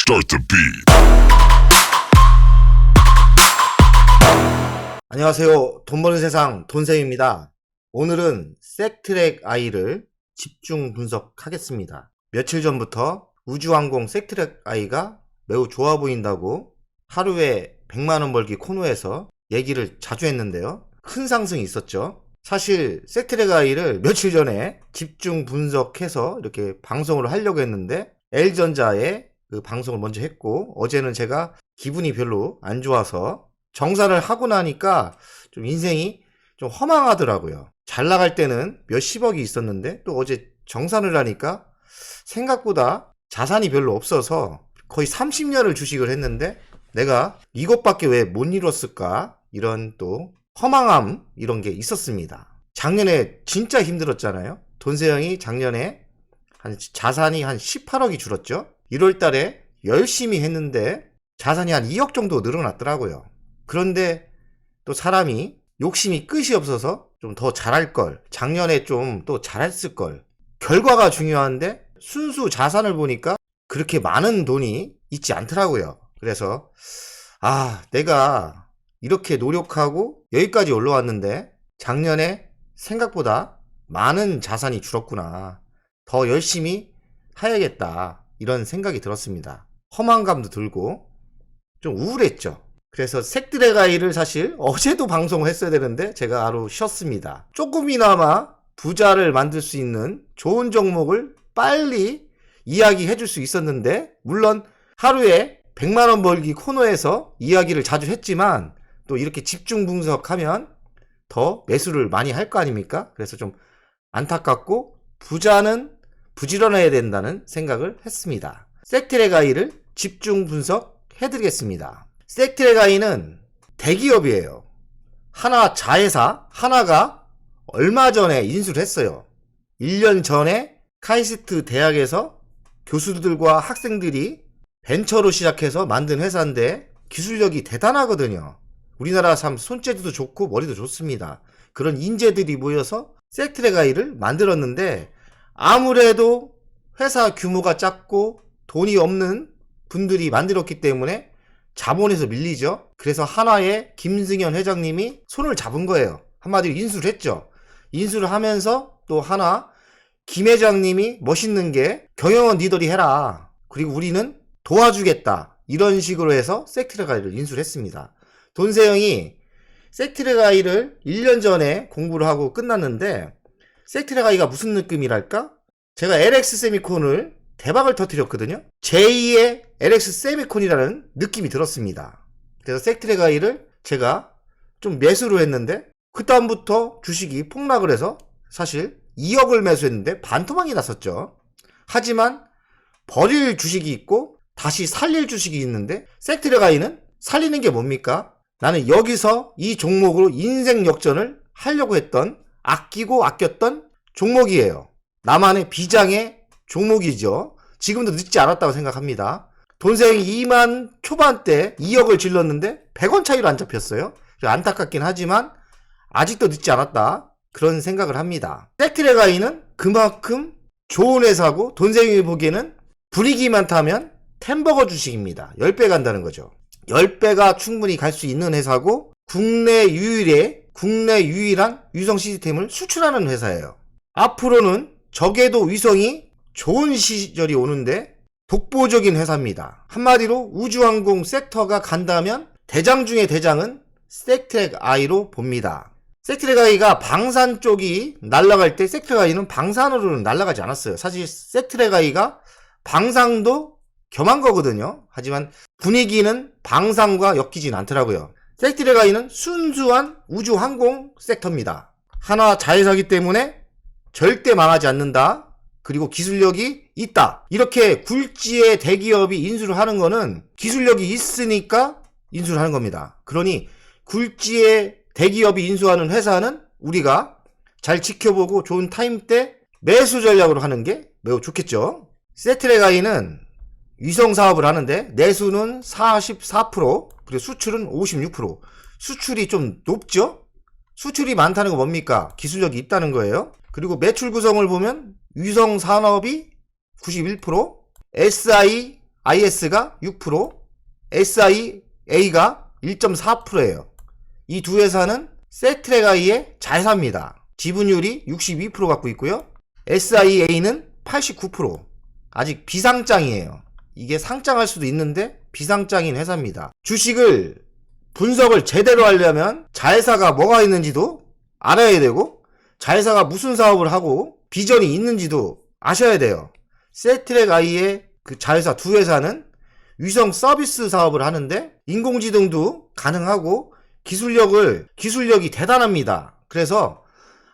Start the beat. 안녕하세요. 돈 버는 세상 돈쌤입니다. 오늘은 섹트랙 I를 집중 분석하겠습니다. 며칠 전부터 우주항공 섹트랙 I가 매우 좋아 보인다고 하루에 100만원 벌기 코너에서 얘기를 자주 했는데요. 큰 상승이 있었죠. 사실 섹트랙 I를 며칠 전에 집중 분석해서 이렇게 방송을 하려고 했는데 L전자에 그 방송을 먼저 했고, 어제는 제가 기분이 별로 안 좋아서 정산을 하고 나니까 좀 인생이 좀 허망하더라고요. 잘 나갈 때는 몇십억이 있었는데 또 어제 정산을 하니까 생각보다 자산이 별로 없어서 거의 30년을 주식을 했는데 내가 이것밖에 왜 못 이뤘을까, 이런 또 허망함, 이런 게 있었습니다. 작년에 진짜 힘들었잖아요. 돈세형이 작년에 자산이 한 18억이 줄었죠. 1월 달에 열심히 했는데 자산이 한 2억 정도 늘어났더라고요. 그런데 또 사람이 욕심이 끝이 없어서 좀 더 잘할 걸, 작년에 좀 또 잘했을 걸, 결과가 중요한데 순수 자산을 보니까 그렇게 많은 돈이 있지 않더라고요. 그래서 내가 이렇게 노력하고 여기까지 올라왔는데 작년에 생각보다 많은 자산이 줄었구나, 더 열심히 해야겠다, 이런 생각이 들었습니다. 허망감도 들고 좀 우울했죠. 그래서 섹트랙 I를 사실 어제도 방송을 했어야 되는데 제가 하루 쉬었습니다. 조금이나마 부자를 만들 수 있는 좋은 종목을 빨리 이야기해 줄 수 있었는데, 물론 하루에 100만원 벌기 코너에서 이야기를 자주 했지만 또 이렇게 집중 분석하면 더 매수를 많이 할 거 아닙니까? 그래서 좀 안타깝고 부자는 부지런해야 된다는 생각을 했습니다. 섹트랙 I를 집중 분석해드리겠습니다. 섹트랙 I는 대기업이에요. 하나 자회사 하나가 얼마 전에 인수를 했어요. 1년 전에 카이스트 대학에서 교수들과 학생들이 벤처로 시작해서 만든 회사인데 기술력이 대단하거든요. 우리나라 참 손재주도 좋고 머리도 좋습니다. 그런 인재들이 모여서 섹트랙 I를 만들었는데, 아무래도 회사 규모가 작고 돈이 없는 분들이 만들었기 때문에 자본에서 밀리죠. 그래서 하나의 김승현 회장님이 손을 잡은 거예요. 한마디로 인수를 했죠. 인수를 하면서 또 하나 김 회장님이 멋있는 게 경영은 니들이 해라, 그리고 우리는 도와주겠다, 이런 식으로 해서 섹트랙 I를 인수를 했습니다. 돈세형이 섹트랙 I를 1년 전에 공부를 하고 끝났는데 섹트랙 I가 무슨 느낌이랄까? 제가 LX 세미콘을 대박을 터뜨렸거든요. 제2의 LX 세미콘이라는 느낌이 들었습니다. 그래서 섹트랙 I를 제가 좀 매수를 했는데 그 다음부터 주식이 폭락을 해서 사실 2억을 매수했는데 반토막이 났었죠. 하지만 버릴 주식이 있고 다시 살릴 주식이 있는데 섹트랙 I는 살리는 게 뭡니까? 나는 여기서 이 종목으로 인생 역전을 하려고 했던, 아끼고 아꼈던 종목이에요. 나만의 비장의 종목이죠. 지금도 늦지 않았다고 생각합니다. 돈세형이 2만 초반대 2억을 질렀는데 100원 차이로 안 잡혔어요. 안타깝긴 하지만 아직도 늦지 않았다, 그런 생각을 합니다. 섹트랙 I는 그만큼 좋은 회사고 돈세형이 보기에는 분위기만 타면 템버거 주식입니다. 10배 간다는 거죠. 10배가 충분히 갈 수 있는 회사고 국내 유일한 위성 시스템을 수출하는 회사예요. 앞으로는 적에도 위성이 좋은 시절이 오는데 독보적인 회사입니다. 한마디로 우주항공 섹터가 간다면 대장 중에 대장은 섹트랙 I로 봅니다. 섹트랙 I가 방산 쪽이 날아갈 때 섹트랙 I는 방산으로는 날아가지 않았어요. 사실 섹트랙 I가 방산도 겸한 거거든요. 하지만 분위기는 방산과 엮이진 않더라고요. 섹트랙 I는 순수한 우주항공 섹터입니다. 하나 자회사기 때문에 절대 망하지 않는다, 그리고 기술력이 있다, 이렇게 굴지의 대기업이 인수를 하는 거는 기술력이 있으니까 인수를 하는 겁니다. 그러니 굴지의 대기업이 인수하는 회사는 우리가 잘 지켜보고 좋은 타임 때 매수 전략으로 하는 게 매우 좋겠죠. 섹트랙 I는 위성 사업을 하는데 내수는 44%, 그리고 수출은 56%. 수출이 좀 높죠? 수출이 많다는 거 뭡니까? 기술력이 있다는 거예요. 그리고 매출 구성을 보면 위성 산업이 91%, SI, IS가 6%, SIA가 1.4%예요. 이 두 회사는 섹트랙아이의 자회사입니다. 지분율이 62% 갖고 있고요. SIA는 89%. 아직 비상장이에요. 이게 상장할 수도 있는데 비상장인 회사입니다. 주식을 분석을 제대로 하려면 자회사가 뭐가 있는지도 알아야 되고 자회사가 무슨 사업을 하고 비전이 있는지도 아셔야 돼요. 섹트랙아이의 그 자회사 두 회사는 위성 서비스 사업을 하는데 인공지능도 가능하고 기술력이 대단합니다. 그래서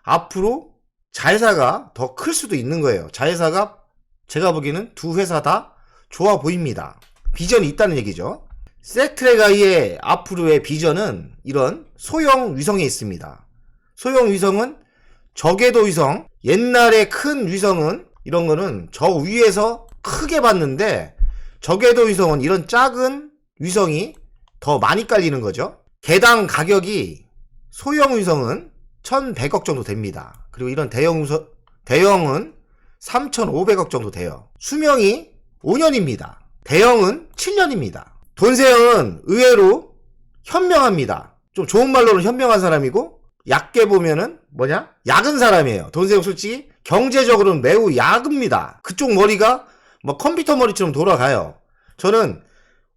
앞으로 자회사가 더 클 수도 있는 거예요. 자회사가 제가 보기에는 두 회사 다 좋아 보입니다. 비전이 있다는 얘기죠. 섹트랙아이의 앞으로의 비전은 이런 소형 위성에 있습니다. 소형 위성은 저궤도 위성, 옛날에 큰 위성은 이런 거는 저 위에서 크게 봤는데 저궤도 위성은 이런 작은 위성이 더 많이 깔리는 거죠. 개당 가격이 소형 위성은 1100억 정도 됩니다. 그리고 이런 대형은 3500억 정도 돼요. 수명이 5년입니다. 대형은 7년입니다. 돈세형은 의외로 현명합니다. 좀 좋은 말로는 현명한 사람이고 얕게 보면은 약은 사람이에요. 돈세형 솔직히 경제적으로는 매우 약입니다. 그쪽 머리가 뭐 컴퓨터 머리처럼 돌아가요. 저는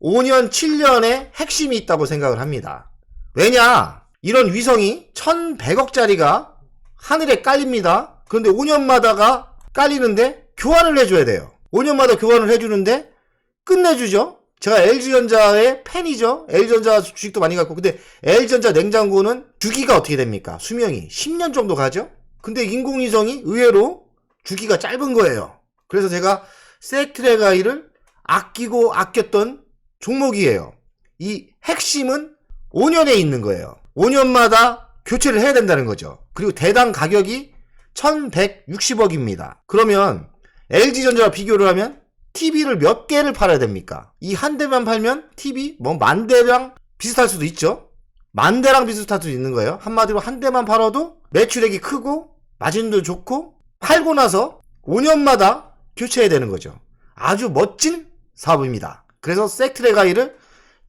5년, 7년의 핵심이 있다고 생각을 합니다. 왜냐? 이런 위성이 1100억짜리가 하늘에 깔립니다. 그런데 5년마다가 깔리는데 교환을 해줘야 돼요. 5년마다 교환을 해주는데 끝내주죠. 제가 LG전자의 팬이죠. LG전자 주식도 많이 갖고. 근데 LG전자 냉장고는 주기가 어떻게 됩니까? 수명이 10년 정도 가죠. 근데 인공위성이 의외로 주기가 짧은 거예요. 그래서 제가 섹트랙아이를 아끼고 아꼈던 종목이에요. 이 핵심은 5년에 있는 거예요. 5년마다 교체를 해야 된다는 거죠. 그리고 대당 가격이 1160억입니다. 그러면 LG전자와 비교를 하면 TV를 몇 개를 팔아야 됩니까? 이 한 대만 팔면 TV 뭐 만 대랑 비슷할 수도 있죠. 만 대랑 비슷할 수도 있는 거예요. 한마디로 한 대만 팔아도 매출액이 크고 마진도 좋고 팔고 나서 5년마다 교체해야 되는 거죠. 아주 멋진 사업입니다. 그래서 섹트랙아이를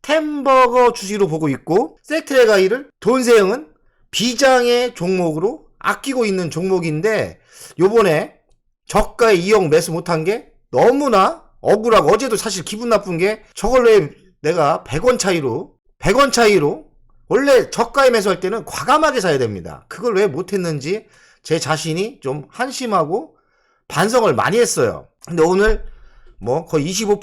템버거 주식으로 보고 있고 섹트랙아이를 돈세형은 비장의 종목으로 아끼고 있는 종목인데 요번에 저가에 2억 매수 못한 게 너무나 억울하고 어제도 사실 기분 나쁜 게 저걸 왜 내가 100원 차이로 원래 저가에 매수할 때는 과감하게 사야 됩니다. 그걸 왜 못했는지 제 자신이 좀 한심하고 반성을 많이 했어요. 근데 오늘 뭐 거의 25%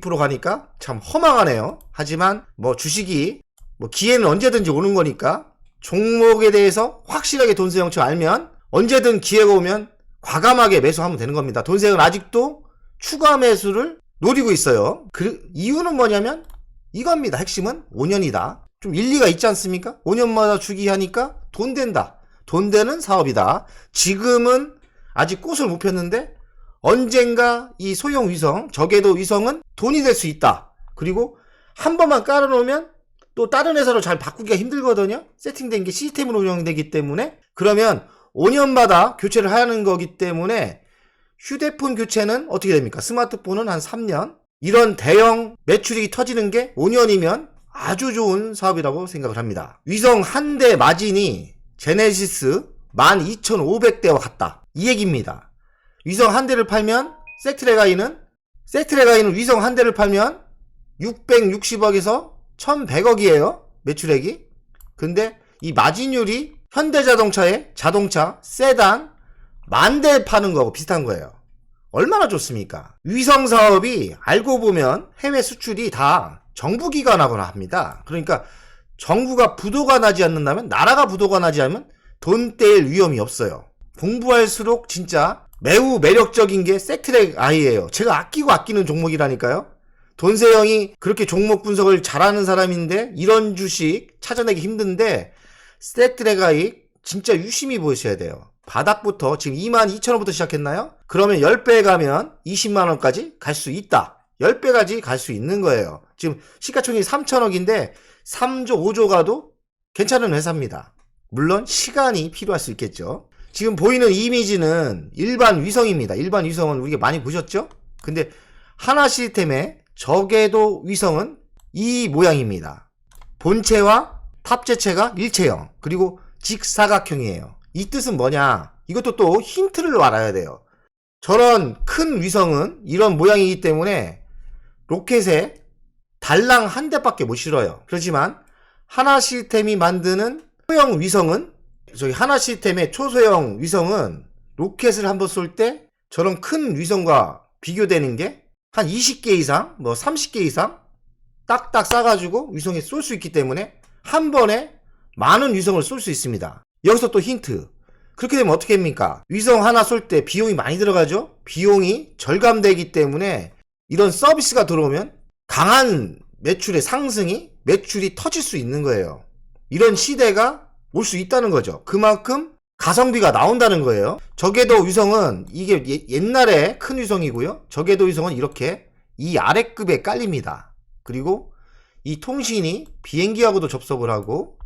22% 가니까 참 허망하네요. 하지만 뭐 주식이 뭐 기회는 언제든지 오는 거니까 종목에 대해서 확실하게 돈세형처럼 알면 언제든 기회가 오면 과감하게 매수하면 되는 겁니다. 돈세형은 아직도 추가 매수를 노리고 있어요. 그 이유는 뭐냐면 이겁니다. 핵심은 5년이다. 좀 일리가 있지 않습니까? 5년마다 주기하니까 돈 된다. 돈 되는 사업이다. 지금은 아직 꽃을 못 폈는데 언젠가 이 소형 위성, 저궤도 위성은 돈이 될 수 있다. 그리고 한 번만 깔아놓으면 또 다른 회사로 잘 바꾸기가 힘들거든요. 세팅된 게 시스템으로 운영되기 때문에. 그러면 5년마다 교체를 하는 거기 때문에 휴대폰 교체는 어떻게 됩니까? 스마트폰은 한 3년. 이런 대형 매출이 터지는 게 5년이면 아주 좋은 사업이라고 생각을 합니다. 위성 한 대 마진이 제네시스 12,500대와 같다. 이 얘기입니다. 위성 한 대를 팔면 섹트랙아이는 위성 한 대를 팔면 660억에서 1100억이에요. 매출액이. 근데 이 마진율이 현대자동차의 자동차 세단 10,000대 파는 거하고 비슷한 거예요. 얼마나 좋습니까? 위성 사업이 알고 보면 해외 수출이 다 정부 기관하거나 합니다. 그러니까 정부가 부도가 나지 않는다면, 나라가 부도가 나지 않으면 돈 떼일 위험이 없어요. 공부할수록 진짜 매우 매력적인 게 섹트랙아이예요. 제가 아끼는 종목이라니까요. 돈세형이 그렇게 종목 분석을 잘하는 사람인데 이런 주식 찾아내기 힘든데 섹트랙아이 진짜 유심히 보셔야 돼요. 바닥부터 지금 22,000원부터 시작했나요? 그러면 10배 가면 20만원까지 갈 수 있다. 10배까지 갈 수 있는 거예요. 지금 시가총액이 3,000억인데 3조 5조 가도 괜찮은 회사입니다. 물론 시간이 필요할 수 있겠죠. 지금 보이는 이미지는 일반 위성입니다. 일반 위성은 우리가 많이 보셨죠? 근데 하나 시스템에 저궤도 위성은 이 모양입니다. 본체와 탑재체가 일체형, 그리고 직사각형이에요. 이 뜻은 뭐냐? 이것도 또 힌트를 알아야 돼요. 저런 큰 위성은 이런 모양이기 때문에 로켓에 달랑 한 대밖에 못 실어요. 그렇지만 하나 시스템이 만드는 소형 위성은, 저기 하나 시스템의 초소형 위성은 로켓을 한번 쏠 때 저런 큰 위성과 비교되는 게 한 20개 이상, 뭐 30개 이상 딱딱 싸가지고 위성에 쏠 수 있기 때문에 한 번에 많은 위성을 쏠 수 있습니다. 여기서 또 힌트. 그렇게 되면 어떻게 합니까? 위성 하나 쏠 때 비용이 많이 들어가죠? 비용이 절감되기 때문에 이런 서비스가 들어오면 강한 매출의 상승이, 매출이 터질 수 있는 거예요. 이런 시대가 올 수 있다는 거죠. 그만큼 가성비가 나온다는 거예요. 저궤도 위성은 이게 옛날에 큰 위성이고요. 저궤도 위성은 이렇게 이 아래급에 깔립니다. 그리고 이 통신이 비행기하고도 접속을 하고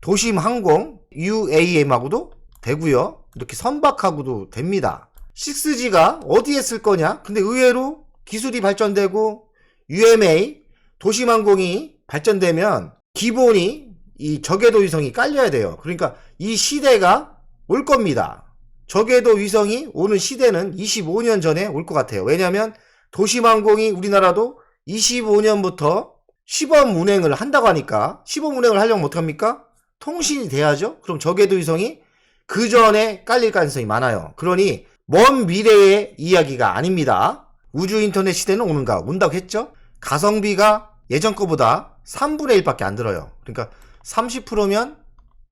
도심 항공 UAM하고도 되고요. 이렇게 선박하고도 됩니다. 6G가 어디에 쓸 거냐? 근데 의외로 기술이 발전되고 UMA 도심 항공이 발전되면 기본이 이 저궤도 위성이 깔려야 돼요. 그러니까 이 시대가 올 겁니다. 저궤도 위성이 오는 시대는 25년 전에 올 것 같아요. 왜냐하면 도심항공이 우리나라도 25년부터 시범 운행을 한다고 하니까, 시범 운행을 하려면 어떡합니까? 통신이 돼야죠. 그럼 저궤도 위성이 그 전에 깔릴 가능성이 많아요. 그러니 먼 미래의 이야기가 아닙니다. 우주 인터넷 시대는 오는가? 온다고 했죠. 가성비가 예전 거보다 3분의 1밖에 안 들어요. 그러니까 30%면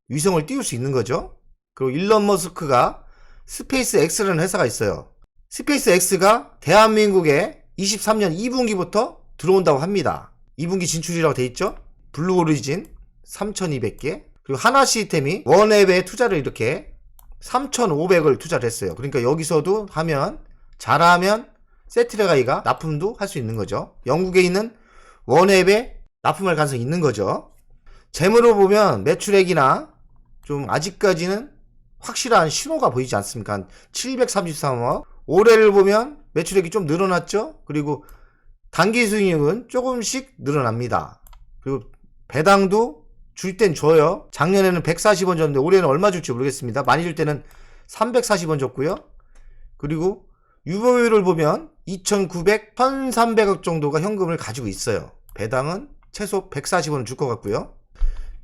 위성을 띄울 수 있는 거죠. 그리고 일론 머스크가 스페이스 X라는 회사가 있어요. 스페이스 X가 대한민국에 23년 2분기부터 들어온다고 합니다. 2분기 진출이라고 돼 있죠. 블루 오리진 3,200개, 그리고 하나 시스템이 원앱에 투자를 이렇게 3,500을 투자를 했어요. 그러니까 여기서도 하면, 잘하면 세트랙아이가 납품도 할 수 있는 거죠. 영국에 있는 원앱에 납품할 가능성이 있는 거죠. 재무로 보면 매출액이나 좀 아직까지는 확실한 신호가 보이지 않습니까? 한 733억. 올해를 보면 매출액이 좀 늘어났죠? 그리고 단기 수익률은 조금씩 늘어납니다. 그리고 배당도 줄 땐 줘요. 작년에는 140원 줬는데 올해는 얼마 줄지 모르겠습니다. 많이 줄 때는 340원 줬고요. 그리고 유보율을 보면 2,900, 1,300억 정도가 현금을 가지고 있어요. 배당은 최소 140원을 줄 것 같고요.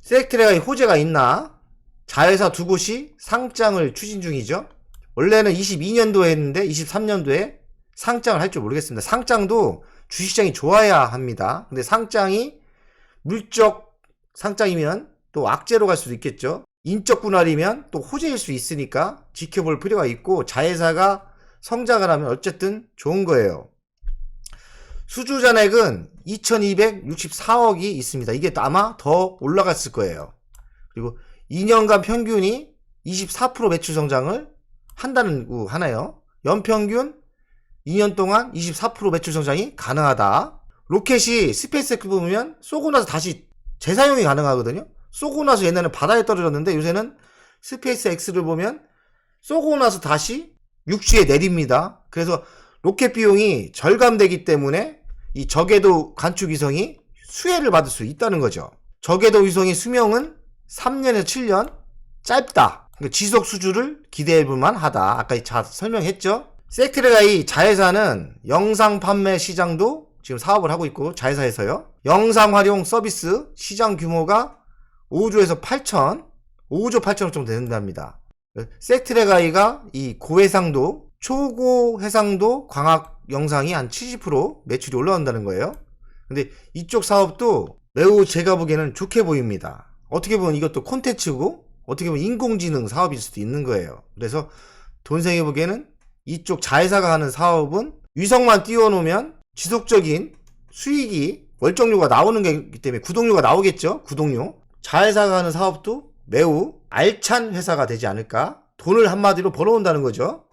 셀트랙아이 호재가 있나? 자회사 두 곳이 상장을 추진 중이죠. 원래는 22년도에 했는데 23년도에 상장을 할 줄 모르겠습니다. 상장도 주식시장이 좋아야 합니다. 근데 상장이 물적 상장이면 또 악재로 갈 수도 있겠죠. 인적 분할이면 또 호재일 수 있으니까 지켜볼 필요가 있고, 자회사가 성장을 하면 어쨌든 좋은 거예요. 수주 잔액은 2,264억이 있습니다. 이게 아마 더 올라갔을 거예요. 그리고 2년간 평균이 24% 매출 성장을 한다는 하나요. 연평균 2년 동안 24% 매출 성장이 가능하다. 로켓이 스페이스X 보면 쏘고 나서 다시 재사용이 가능하거든요. 쏘고 나서 옛날에는 바다에 떨어졌는데 요새는 스페이스X를 보면 쏘고 나서 다시 육지에 내립니다. 그래서 로켓 비용이 절감되기 때문에 이 저궤도 관측 위성이 수혜를 받을 수 있다는 거죠. 저궤도 위성의 수명은 3년에서 7년, 짧다. 그러니까 지속 수주를 기대해볼 만하다. 아까 설명했죠. 셀트랙아이 자회사는 영상 판매 시장도 지금 사업을 하고 있고, 자회사에서요. 영상 활용 서비스 시장 규모가 5조에서 8천, 5조 8천억 정도 된답니다. 셀트랙아이가 이 고해상도, 초고해상도 광학 영상이 한 70% 매출이 올라온다는 거예요. 근데 이쪽 사업도 매우 제가 보기에는 좋게 보입니다. 어떻게 보면 이것도 콘텐츠고 어떻게 보면 인공지능 사업일 수도 있는 거예요. 그래서 돈생이 보기에는 이쪽 자회사가 하는 사업은 위성만 띄워놓으면 지속적인 수익이, 월정료가 나오는 거기 때문에 구독료가 나오겠죠. 구독료. 자회사가 하는 사업도 매우 알찬 회사가 되지 않을까. 돈을 한마디로 벌어온다는 거죠.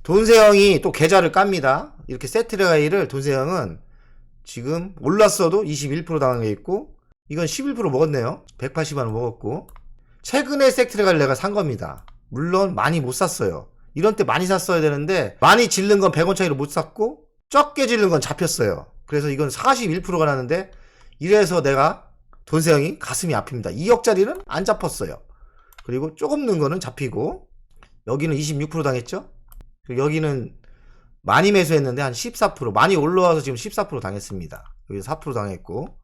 돈세형이 또 계좌를 깝니다. 이렇게 셀트랙아이를 돈세형은 지금 올랐어도 21% 당한 게 있고, 이건 11% 먹었네요. 180만원 먹었고, 최근에 셀트랙아이를 내가 산 겁니다. 물론 많이 못 샀어요. 이런 때 많이 샀어야 되는데 많이 질른 건 100원 차이로 못 샀고 적게 질른 건 잡혔어요. 그래서 이건 41%가 나는데 이래서 내가 돈세영이 가슴이 아픕니다. 2억짜리는 안 잡혔어요. 그리고 조금 는 거는 잡히고 여기는 26% 당했죠. 여기는 많이 매수했는데 한 14% 많이 올라와서 지금 14% 당했습니다. 여기 4% 당했고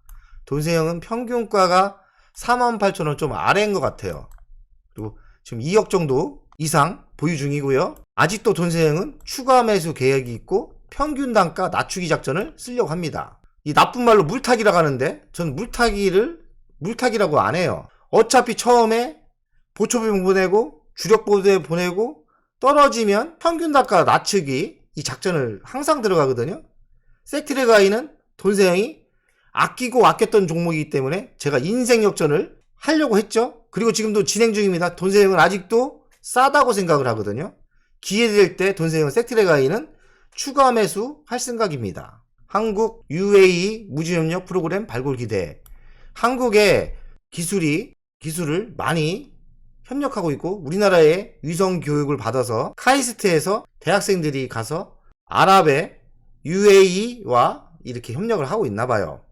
돈세영은 평균가가 48,000원 좀 아래인 것 같아요. 그리고 지금 2억 정도 이상 보유 중이고요. 아직도 돈세영은 추가 매수 계획이 있고 평균 단가 낮추기 작전을 쓰려고 합니다. 이 나쁜 말로 물타기라고 하는데 전 물타기라고 안 해요. 어차피 처음에 보초비 보내고 주력 보대 보내고 떨어지면 평균 단가 낮추기 이 작전을 항상 들어가거든요. 섹트랙아이는 돈세영이 아끼고 아꼈던 종목이기 때문에 제가 인생 역전을 하려고 했죠. 그리고 지금도 진행 중입니다. 돈세영은 아직도 싸다고 생각을 하거든요. 기회될 때 돈세영 섹트랙아이는 추가 매수 할 생각입니다. 한국 UAE 무주협력 프로그램 발굴 기대. 한국의 기술을 많이 협력하고 있고 우리나라의 위성 교육을 받아서 카이스트에서 대학생들이 가서 아랍의 UAE와 이렇게 협력을 하고 있나 봐요.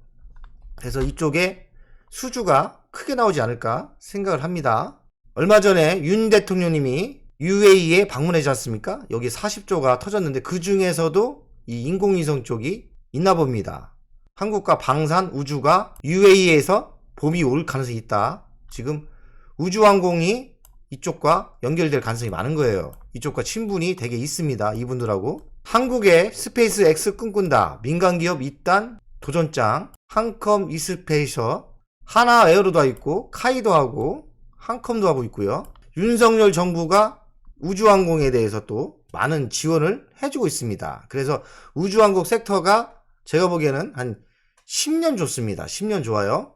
그래서 이쪽에 수주가 크게 나오지 않을까 생각을 합니다. 얼마 전에 윤 대통령님이 UAE에 방문하지 않습니까? 여기 40조가 터졌는데 그 중에서도 이 인공위성 쪽이 있나 봅니다. 한국과 방산 우주가 UAE에서 봄이 올 가능성이 있다. 지금 우주항공이 이쪽과 연결될 가능성이 많은 거예요. 이쪽과 친분이 되게 있습니다. 이분들하고. 한국의 스페이스 X 꿈꾼다. 민간기업 입단 도전장. 한컴 이스페이셔. 하나 에어로도 있고 카이도 하고 한컴도 하고 있고요. 윤석열 정부가 우주항공에 대해서 또 많은 지원을 해주고 있습니다. 그래서 우주항공 섹터가 제가 보기에는 한 10년 좋습니다. 10년 좋아요.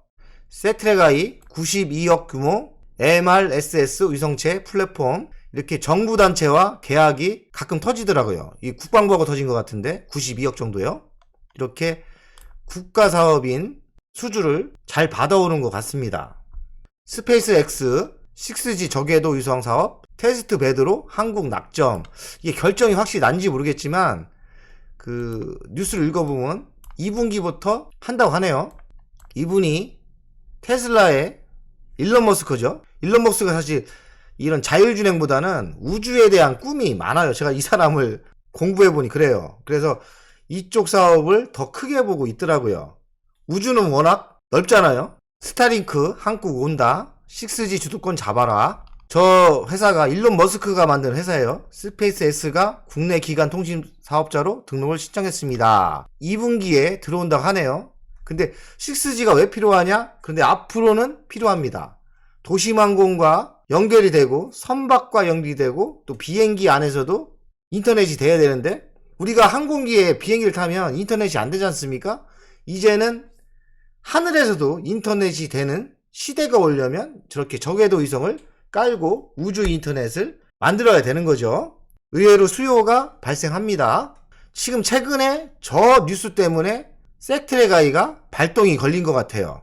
섹트랙아이 92억 규모 MRSS 위성체 플랫폼 이렇게 정부 단체와 계약이 가끔 터지더라고요. 이 국방부하고 터진 것 같은데 92억 정도요. 이렇게 국가 사업인 수주를 잘 받아오는 것 같습니다. 스페이스 X 6G 저궤도 위성 사업 테스트 베드로 한국 낙점. 이게 결정이 확실히 난지 모르겠지만 그 뉴스를 읽어보면 2분기부터 한다고 하네요. 이분이 테슬라의 일론 머스크죠. 일론 머스크가 사실 이런 자율주행보다는 우주에 대한 꿈이 많아요. 제가 이 사람을 공부해보니 그래요. 그래서 이쪽 사업을 더 크게 보고 있더라고요. 우주는 워낙 넓잖아요. 스타링크 한국 온다. 6G 주도권 잡아라. 저 회사가 일론 머스크가 만든 회사예요. 스페이스 X가 국내 기간 통신 사업자로 등록을 신청했습니다. 2분기에 들어온다고 하네요. 근데 6G가 왜 필요하냐? 근데 앞으로는 필요합니다. 도심항공과 연결이 되고 선박과 연결이 되고 또 비행기 안에서도 인터넷이 돼야 되는데 우리가 항공기에 비행기를 타면 인터넷이 안 되지 않습니까? 이제는 하늘에서도 인터넷이 되는 시대가 오려면 저렇게 저궤도 위성을 깔고 우주 인터넷을 만들어야 되는 거죠. 의외로 수요가 발생합니다. 지금 최근에 저 뉴스 때문에 섹트랙아이가 발동이 걸린 것 같아요.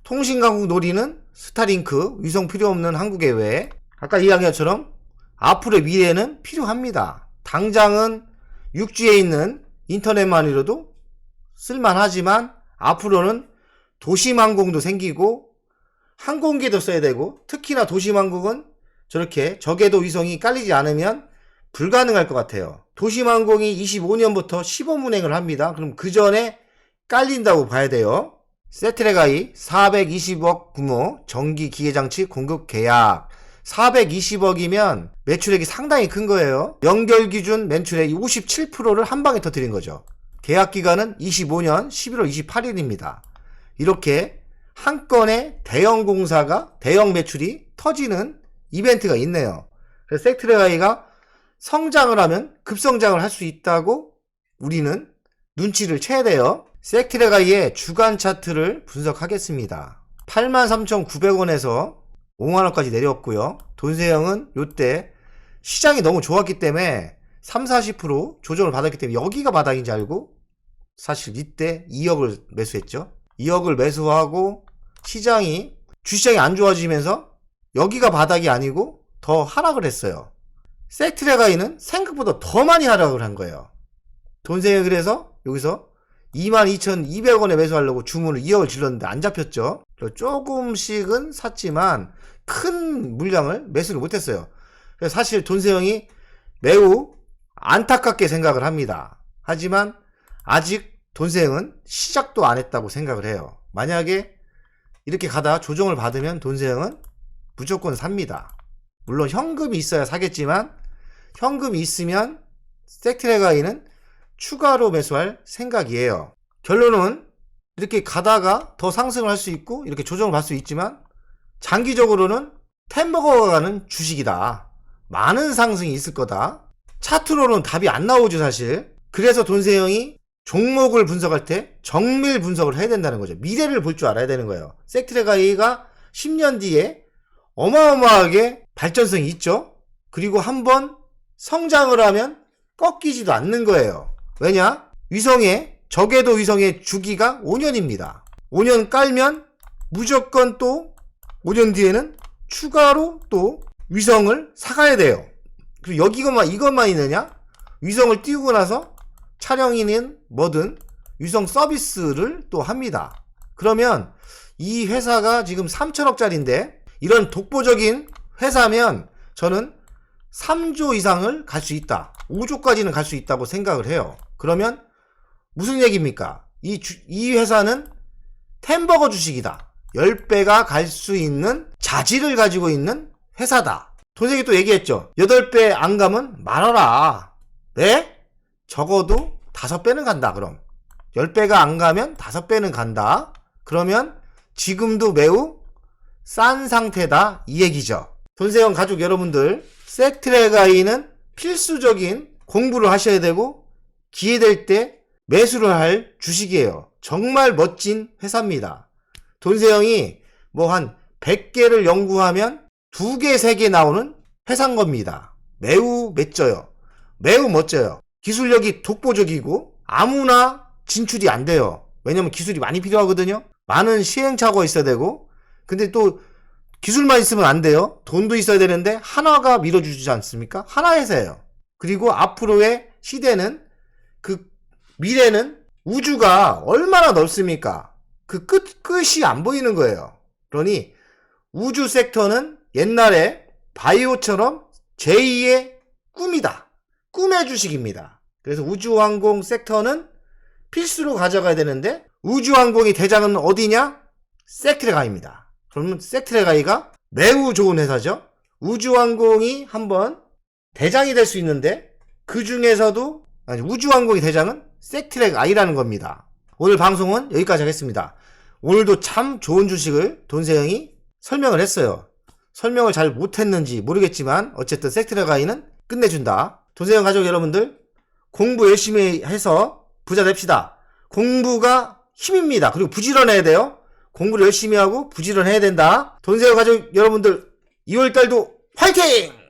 통신강국 노리는 스타링크 위성 필요 없는 한국에 외에 아까 이야기한 것처럼 앞으로의 미래는 필요합니다. 당장은 육지에 있는 인터넷만으로도 쓸만하지만 앞으로는 도심항공도 생기고 항공기도 써야 되고 특히나 도심항공은 저렇게 저궤도 위성이 깔리지 않으면 불가능할 것 같아요. 도심항공이 25년부터 시범 운행을 합니다. 그럼 그 전에 깔린다고 봐야 돼요. 섹트랙아이 420억 규모 전기 기계장치 공급 계약. 420억이면 매출액이 상당히 큰 거예요. 연결 기준 매출액 57%를 한 방에 터뜨린 거죠. 계약 기간은 25년 11월 28일입니다. 이렇게 한 건의 대형 공사가 대형 매출이 터지는 이벤트가 있네요. 그래서 섹트랙아이가 성장을 하면 급성장을 할 수 있다고 우리는 눈치를 채야 돼요. 섹트랙아이의 주간 차트를 분석하겠습니다. 83,900원에서 5만원까지 내렸고요. 돈세영은 요때 시장이 너무 좋았기 때문에 30-40% 조정을 받았기 때문에 여기가 바닥인지 알고 사실 이때 2억을 매수했죠. 2억을 매수하고 주시장이 안 좋아지면서 여기가 바닥이 아니고 더 하락을 했어요. 섹트랙아이는 생각보다 더 많이 하락을 한 거예요. 돈세영이 그래서 여기서 22,200원에 매수하려고 주문을 2억을 질렀는데 안 잡혔죠. 조금씩은 샀지만 큰 물량을 매수를 못했어요. 그래서 사실 돈세형이 매우 안타깝게 생각을 합니다. 하지만 아직 돈세형은 시작도 안 했다고 생각을 해요. 만약에 이렇게 가다 조정을 받으면 돈세형은 무조건 삽니다. 물론 현금이 있어야 사겠지만 현금이 있으면 섹트랙아이는 추가로 매수할 생각이에요. 결론은 이렇게 가다가 더 상승을 할 수 있고 이렇게 조정을 받을 수 있지만 장기적으로는 템버거가 가는 주식이다. 많은 상승이 있을 거다. 차트로는 답이 안 나오죠 사실. 그래서 돈세형이 종목을 분석할 때 정밀 분석을 해야 된다는 거죠. 미래를 볼 줄 알아야 되는 거예요. 섹트랙아이가 10년 뒤에 어마어마하게 발전성이 있죠. 그리고 한번 성장을 하면 꺾이지도 않는 거예요. 왜냐? 적외도 위성의 주기가 5년입니다. 5년 깔면 무조건 또 5년 뒤에는 추가로 또 위성을 사가야 돼요. 그리고 이것만 있느냐? 위성을 띄우고 나서 촬영이는 뭐든 위성 서비스를 또 합니다. 그러면 이 회사가 지금 3천억짜리인데 이런 독보적인 회사면 저는 3조 이상을 갈 수 있다. 5조까지는 갈 수 있다고 생각을 해요. 그러면 무슨 얘기입니까? 이 회사는 템버거 주식이다. 10배가 갈 수 있는 자질을 가지고 있는 회사다. 돈세형이 또 얘기했죠. 8배 안 가면 말아라. 네? 적어도 5배는 간다. 그럼 10배가 안 가면 5배는 간다. 그러면 지금도 매우 싼 상태다. 이 얘기죠. 돈세형 가족 여러분들, 섹트랙아이는 필수적인 공부를 하셔야 되고 기회될 때 매수를 할 주식이에요. 정말 멋진 회사입니다. 돈세형이 뭐 한 100개를 연구하면 2개, 3개 나오는 회사인 겁니다. 매우 멋져요. 매우 멋져요. 기술력이 독보적이고 아무나 진출이 안 돼요. 왜냐면 기술이 많이 필요하거든요. 많은 시행착오가 있어야 되고, 근데 또 기술만 있으면 안 돼요. 돈도 있어야 되는데 하나가 밀어주지 않습니까? 하나 회사예요. 그리고 앞으로의 시대는, 그 미래는 우주가 얼마나 넓습니까? 그 끝이 안 보이는 거예요. 그러니 우주 섹터는 옛날에 바이오처럼 제2의 꿈이다. 꿈의 주식입니다. 그래서 우주항공 섹터는 필수로 가져가야 되는데 우주항공의 대장은 어디냐? 섹트랙아이입니다. 그러면 섹트랙아이가 매우 좋은 회사죠. 우주항공이 한번 대장이 될 수 있는데 그 중에서도 우주항공의 대장은 섹트랙아이라는 겁니다. 오늘 방송은 여기까지 하겠습니다. 오늘도 참 좋은 주식을 돈세형이 설명을 했어요. 설명을 잘 못했는지 모르겠지만 어쨌든 섹트랙아이는 끝내준다. 돈세형 가족 여러분들, 공부 열심히 해서 부자 됩시다. 공부가 힘입니다. 그리고 부지런해야 돼요. 공부를 열심히 하고 부지런해야 된다. 돈세형 가족 여러분들, 2월달도 화이팅!